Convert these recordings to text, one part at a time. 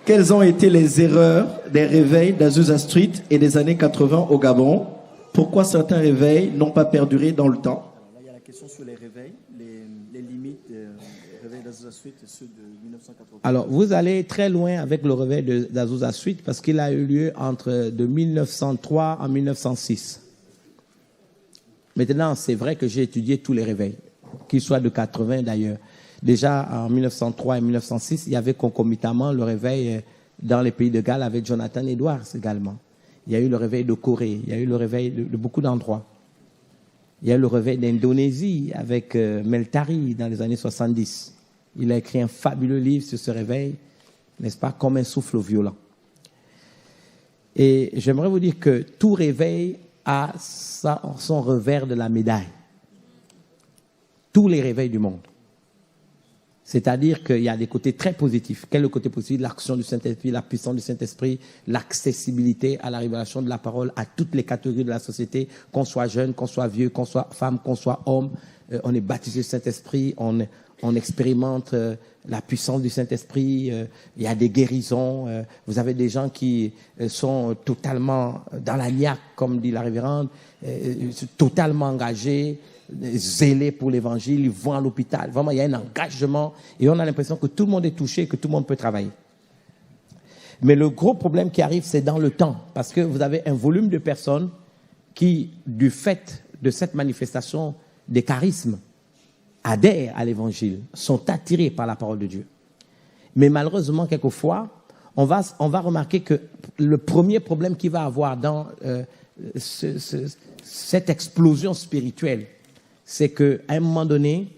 Quelles ont été les erreurs des réveils d'Azusa Street et des années 80 au Gabon? Pourquoi certains réveils n'ont pas perduré dans le temps? Là, il y a la question sur les réveils, les limites des réveils d'Azusa Street et ceux de 1980. Alors, vous allez très loin avec le réveil d'Azusa Street parce qu'il a eu lieu de 1903 à 1906. Maintenant, c'est vrai que j'ai étudié tous les réveils, qu'ils soient de 80 d'ailleurs. Déjà, en 1903 et 1906, il y avait concomitamment le réveil dans les pays de Galles avec Jonathan Edwards également. Il y a eu le réveil de Corée, il y a eu le réveil de beaucoup d'endroits. Il y a eu le réveil d'Indonésie avec Meltari dans les années 70. Il a écrit un fabuleux livre sur ce réveil, n'est-ce pas, comme un souffle violent. Et j'aimerais vous dire que tout réveil a son revers de la médaille. Tous les réveils du monde. C'est-à-dire qu'il y a des côtés très positifs. Quel est le côté positif? L'action du Saint-Esprit, la puissance du Saint-Esprit, l'accessibilité à la révélation de la parole à toutes les catégories de la société, qu'on soit jeune, qu'on soit vieux, qu'on soit femme, qu'on soit homme. On est baptisé du Saint-Esprit, on expérimente la puissance du Saint-Esprit. Il y a des guérisons. Vous avez des gens qui sont totalement dans la niaque, comme dit la révérende, totalement engagés, zélés pour l'évangile, ils vont à l'hôpital. Vraiment, il y a un engagement et on a l'impression que tout le monde est touché, que tout le monde peut travailler. Mais le gros problème qui arrive, c'est dans le temps, parce que vous avez un volume de personnes qui, du fait de cette manifestation des charismes, adhèrent à l'évangile, sont attirés par la parole de Dieu. Mais malheureusement, quelquefois, on va remarquer que le premier problème qu'il va avoir dans cette explosion spirituelle, c'est qu'à un moment donné,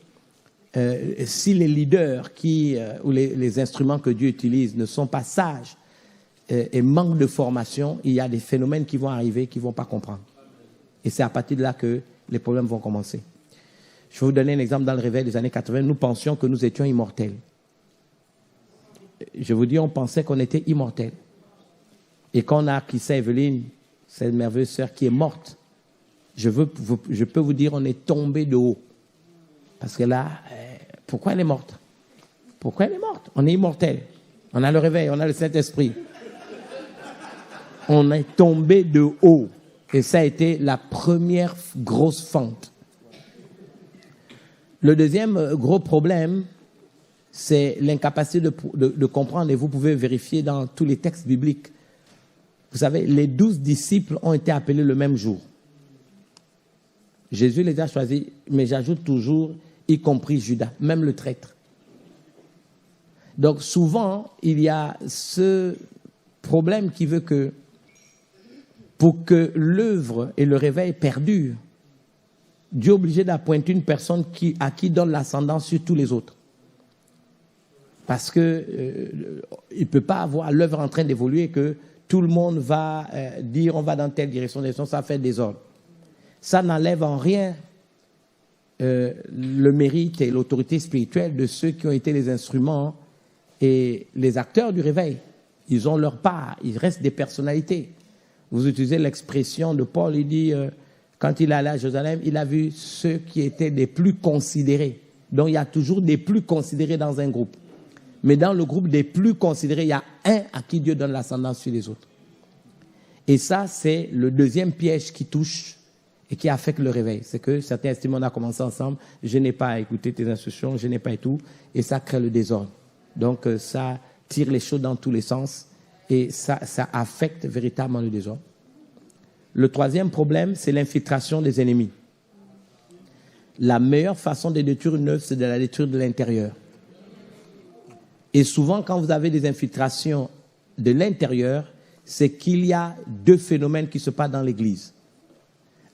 si les leaders ou les instruments que Dieu utilise ne sont pas sages et manquent de formation, il y a des phénomènes qui vont arriver qu'ils ne vont pas comprendre. Et c'est à partir de là que les problèmes vont commencer. Je vais vous donner un exemple. Dans le réveil des années 80, nous pensions que nous étions immortels. Je vous dis, on pensait qu'on était immortels. Et quand on a acquis Evelyne, cette merveilleuse sœur qui est morte, je peux vous dire, on est tombé de haut. Parce que là, pourquoi elle est morte? Pourquoi elle est morte? On est immortel. On a le réveil, on a le Saint-Esprit. On est tombé de haut. Et ça a été la première grosse fente. Le deuxième gros problème, c'est l'incapacité de comprendre, et vous pouvez vérifier dans tous les textes bibliques. Vous savez, les 12 disciples ont été appelés le même jour. Jésus les a choisis, mais j'ajoute toujours, y compris Judas, même le traître. Donc souvent, il y a ce problème qui veut que, pour que l'œuvre et le réveil perdurent, Dieu est obligé d'appointer une personne à qui donne l'ascendance sur tous les autres. Parce que il ne peut pas avoir l'œuvre en train d'évoluer et que tout le monde va dire on va dans telle direction, ça fait désordre. Ça n'enlève en rien le mérite et l'autorité spirituelle de ceux qui ont été les instruments et les acteurs du réveil. Ils ont leur part, il reste des personnalités. Vous utilisez l'expression de Paul, il dit, quand il est allé à Jérusalem, il a vu ceux qui étaient les plus considérés. Donc il y a toujours des plus considérés dans un groupe. Mais dans le groupe des plus considérés, il y a un à qui Dieu donne l'ascendance sur les autres. Et ça, c'est le deuxième piège qui touche et qui affecte le réveil. C'est que certains estiment on a commencé ensemble, je n'ai pas écouté tes instructions, je n'ai pas et tout, et ça crée le désordre. Donc ça tire les choses dans tous les sens et ça affecte véritablement le désordre. Le troisième problème, c'est l'infiltration des ennemis. La meilleure façon de détruire une œuvre, c'est de la détruire de l'intérieur. Et souvent, quand vous avez des infiltrations de l'intérieur, c'est qu'il y a deux phénomènes qui se passent dans l'Église.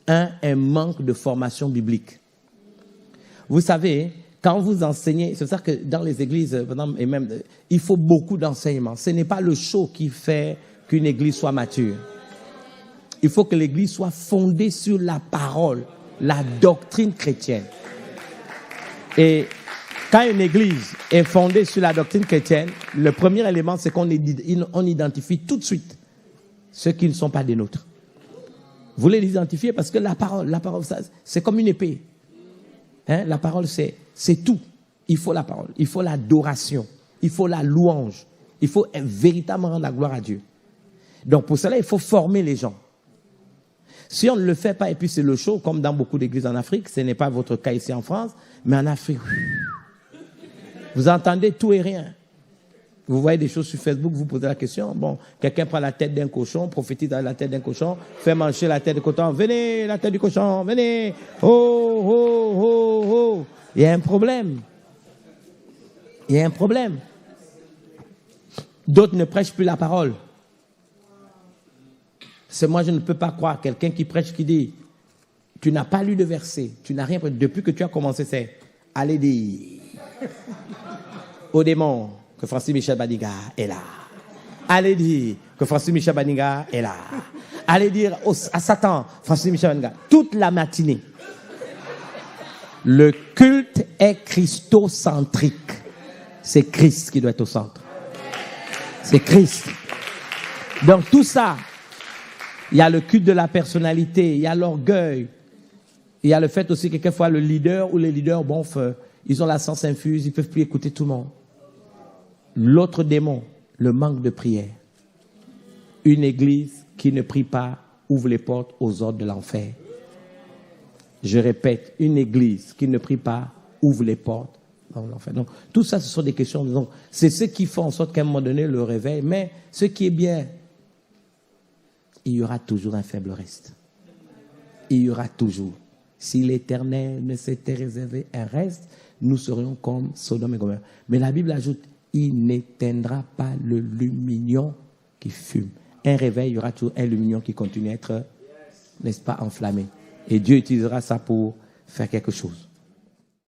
Un manque de formation biblique. Vous savez, quand vous enseignez, c'est pour ça que dans les églises, et même, il faut beaucoup d'enseignement. Ce n'est pas le show qui fait qu'une église soit mature. Il faut que l'église soit fondée sur la parole, la doctrine chrétienne. Et quand une église est fondée sur la doctrine chrétienne, le premier élément, c'est qu'on identifie tout de suite ceux qui ne sont pas des nôtres. Vous les identifiez parce que la parole, c'est comme une épée. Hein? La parole, c'est tout. Il faut la parole, il faut l'adoration, il faut la louange, Il faut véritablement rendre la gloire à Dieu. Donc pour cela, il faut former les gens. Si on ne le fait pas, et puis c'est le show, comme dans beaucoup d'églises en Afrique, ce n'est pas votre cas ici en France, mais en Afrique, vous entendez tout et rien. Vous voyez des choses sur Facebook, vous posez la question, bon, quelqu'un prend la tête d'un cochon, prophétise dans la tête d'un cochon, fait manger la tête du cochon, venez, la tête du cochon, venez, oh, oh, oh, oh. Il y a un problème. Il y a un problème. D'autres ne prêchent plus la parole. C'est moi, je ne peux pas croire quelqu'un qui prêche, qui dit, tu n'as pas lu de verset, tu n'as rien prêché. Depuis que tu as commencé, c'est, allez dire au démon que Francis Michel Baniga est là. Allez dire que Francis Michel Baniga est là. Allez dire à Satan, Francis Michel Baniga, toute la matinée. Le culte est christocentrique. C'est Christ qui doit être au centre. C'est Christ. Donc tout ça, il y a le culte de la personnalité, il y a l'orgueil, il y a le fait aussi que quelquefois le leader ou les leaders, bon, ils ont la sens infuse, ils ne peuvent plus écouter tout le monde. L'autre démon, le manque de prière. Une église qui ne prie pas ouvre les portes aux ordres de l'enfer. Je répète, une église qui ne prie pas ouvre les portes de l'enfer. Donc, tout ça, ce sont des questions. Donc, c'est ce qui fait en sorte qu'à un moment donné, le réveil. Mais ce qui est bien, il y aura toujours un faible reste. Il y aura toujours. Si l'Éternel ne s'était réservé un reste, nous serions comme Sodome et Gomorrhe. Mais la Bible ajoute, il n'éteindra pas le lumignon qui fume. Un réveil, il y aura toujours un lumignon qui continue à être, n'est-ce pas, enflammé. Et Dieu utilisera ça pour faire quelque chose.